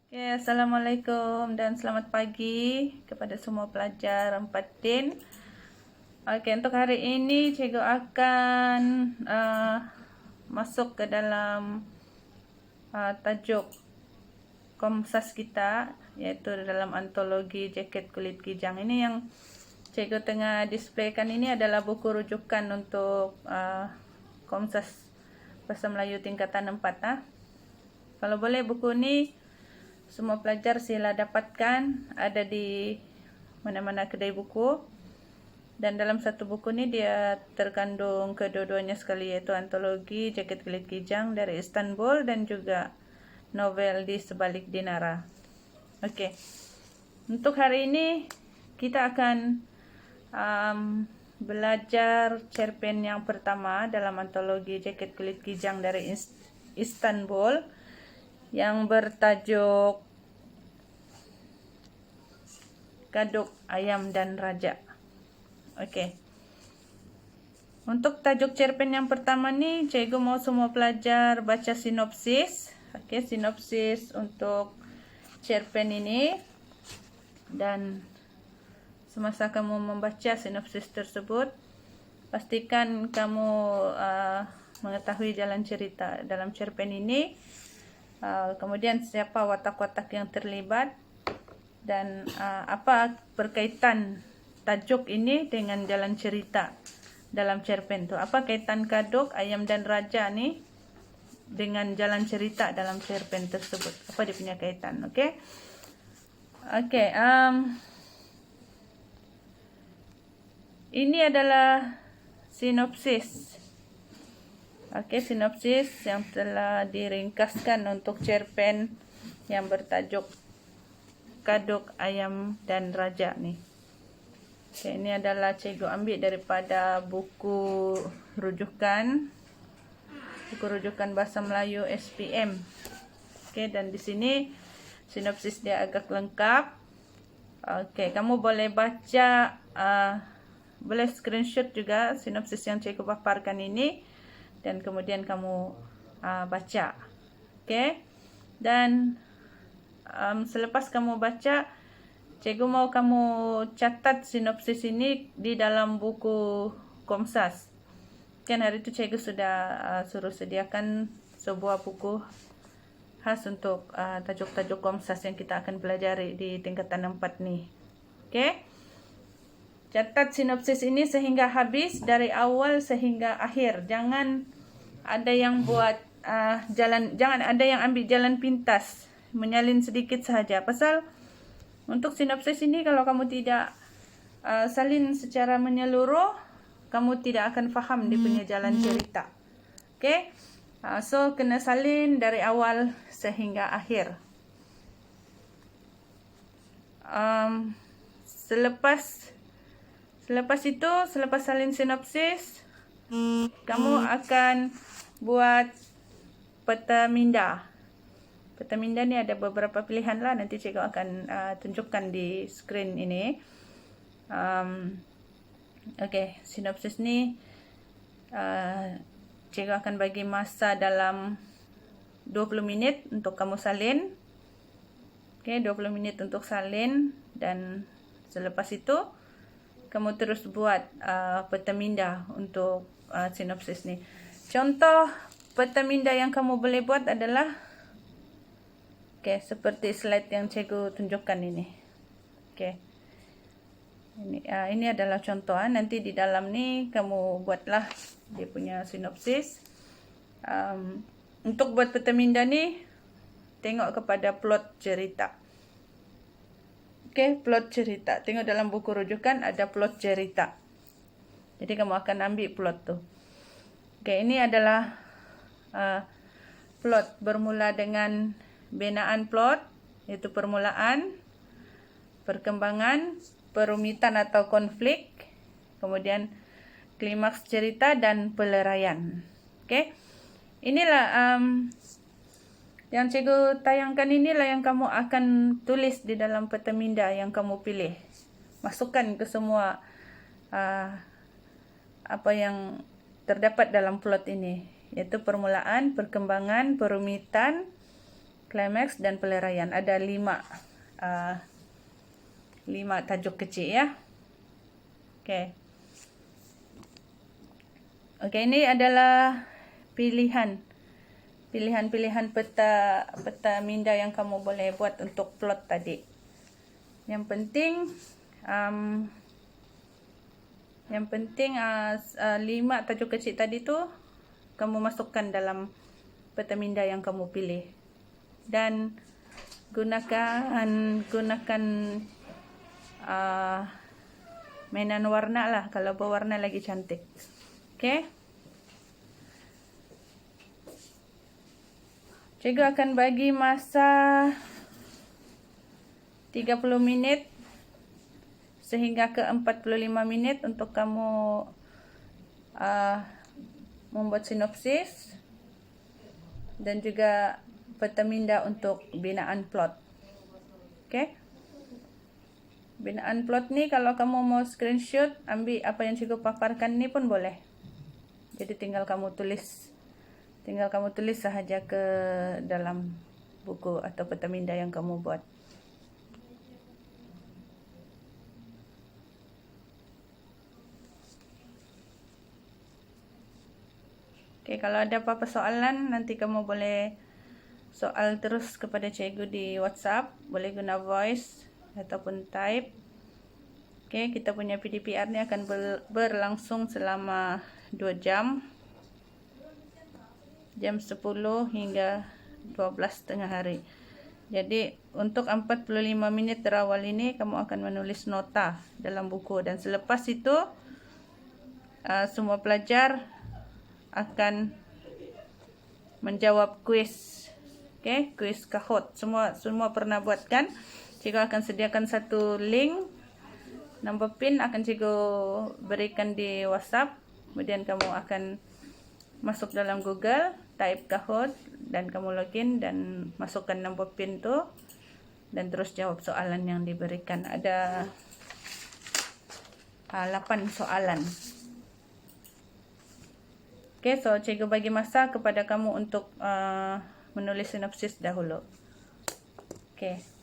Oke, Assalamualaikum dan selamat pagi kepada semua pelajar 4 DIN. Oke, untuk hari ini cikgu akan masuk ke dalam tajuk Komsas kita, yaitu dalam antologi Jaket Kulit Kijang. Ini yang cikgu tengah displaykan ini adalah buku rujukan untuk Komsas Bahasa Melayu tingkatan 4. Kalau boleh buku ini semua pelajar sila dapatkan, ada di mana-mana kedai buku. Dan dalam satu buku ni dia terkandung kedua-duanya sekali, iaitu antologi Jaket Kulit Kijang dari Istanbul dan juga novel Di Sebalik Dinara. Okey. Untuk hari ini kita akan belajar cerpen yang pertama dalam antologi Jaket Kulit Kijang dari Istanbul yang bertajuk Kaduk Ayam dan Raja. Okey. Untuk tajuk cerpen yang pertama ni, cikgu mau semua pelajar baca sinopsis. Okey, sinopsis untuk cerpen ini. Dan semasa kamu membaca sinopsis tersebut, pastikan kamu mengetahui jalan cerita dalam cerpen ini. Kemudian siapa watak-watak yang terlibat dan apa berkaitan tajuk ini dengan jalan cerita dalam cerpen tu. Apa kaitan Kaduk, Ayam dan Raja ni dengan jalan cerita dalam cerpen tersebut? Apa dia punya kaitan? Okey. Okey, ini adalah sinopsis. Okey, sinopsis yang telah diringkaskan untuk cerpen yang bertajuk Kaduk, Ayam dan Raja ni. Okey, ini adalah cikgu ambil daripada buku rujukan Bahasa Melayu SPM. Okey, dan di sini sinopsis dia agak lengkap. Okey, kamu boleh baca, boleh screenshot juga sinopsis yang cikgu paparkan ini. Dan kemudian kamu baca. Okey. Dan selepas kamu baca, cikgu mau kamu catat sinopsis ini di dalam buku Komsas. Kan hari itu cikgu sudah suruh sediakan sebuah buku khas untuk tajuk-tajuk Komsas yang kita akan pelajari di tingkatan 4 ni. Okey. Catat sinopsis ini sehingga habis, dari awal sehingga akhir. Jangan ada yang buat jangan ada yang ambil jalan pintas, menyalin sedikit sahaja. Pasal untuk sinopsis ini kalau kamu tidak salin secara menyeluruh, kamu tidak akan faham dia punya jalan cerita. Okey? So kena salin dari awal sehingga akhir. Selepas salin sinopsis, kamu akan buat peta minda. Peta minda ni ada beberapa pilihan lah. Nanti cikgu akan tunjukkan di skrin ini. Okey, sinopsis ni cikgu akan bagi masa dalam 20 minit untuk kamu salin. Okey, 20 minit untuk salin. Dan selepas itu kamu terus buat peta minda untuk sinopsis ni. Contoh peta minda yang kamu boleh buat adalah seperti slide yang cikgu tunjukkan ini. Okey. Ini adalah contoh. Nanti di dalam ni kamu buatlah dia punya sinopsis. Untuk buat peta minda ni, tengok kepada plot cerita. Okey, plot cerita. Tengok dalam buku rujukan ada plot cerita. Jadi kamu akan ambil plot tu. Okey, ini adalah plot bermula dengan binaan plot, iaitu permulaan, perkembangan, perumitan atau konflik, kemudian klimaks cerita dan peleraian. Okey. Inilah yang cikgu tayangkan, inilah yang kamu akan tulis di dalam peta minda yang kamu pilih. Masukkan ke semua apa yang terdapat dalam plot ini, iaitu permulaan, perkembangan, perumitan, klimaks, dan pelarayan. Ada 5 tajuk kecil ya. Oke. Oke, ini adalah pilihan peta minda yang kamu boleh buat untuk plot tadi. Yang penting 5 tajuk kecil tadi tu kamu masukkan dalam peta minda yang kamu pilih, dan gunakan mainan warna lah, kalau berwarna lagi cantik. Oke. Cikgu akan bagi masa 30 minit sehingga ke 45 minit untuk kamu membuat sinopsis dan juga peta minda untuk binaan plot. Oke. Binaan plot ni kalau kamu mau screenshot, ambil apa yang cikgu paparkan ni pun boleh. Jadi tinggal kamu tulis sahaja ke dalam buku atau peta minda yang kamu buat. Oke, kalau ada apa-apa soalan, nanti kamu boleh soal terus kepada cikgu di WhatsApp. Boleh guna voice ataupun type. Oke, kita punya PDPR ni akan berlangsung selama 2 jam. Jam 10 hingga 12 tengah hari. Jadi untuk 45 minit terawal ini kamu akan menulis nota dalam buku, dan selepas itu semua pelajar akan menjawab kuis. Oke, kuis Kahoot. Semua pernah buat kan? Cikgu akan sediakan satu link, nombor PIN akan cikgu berikan di WhatsApp. Kemudian kamu akan masuk dalam Google, type Kahoot, dan kamu login dan masukkan nombor PIN tu, dan terus jawab soalan yang diberikan. Ada 8 soalan. Oke, so cikgu bagi masa kepada kamu untuk menulis sinopsis dahulu. Oke.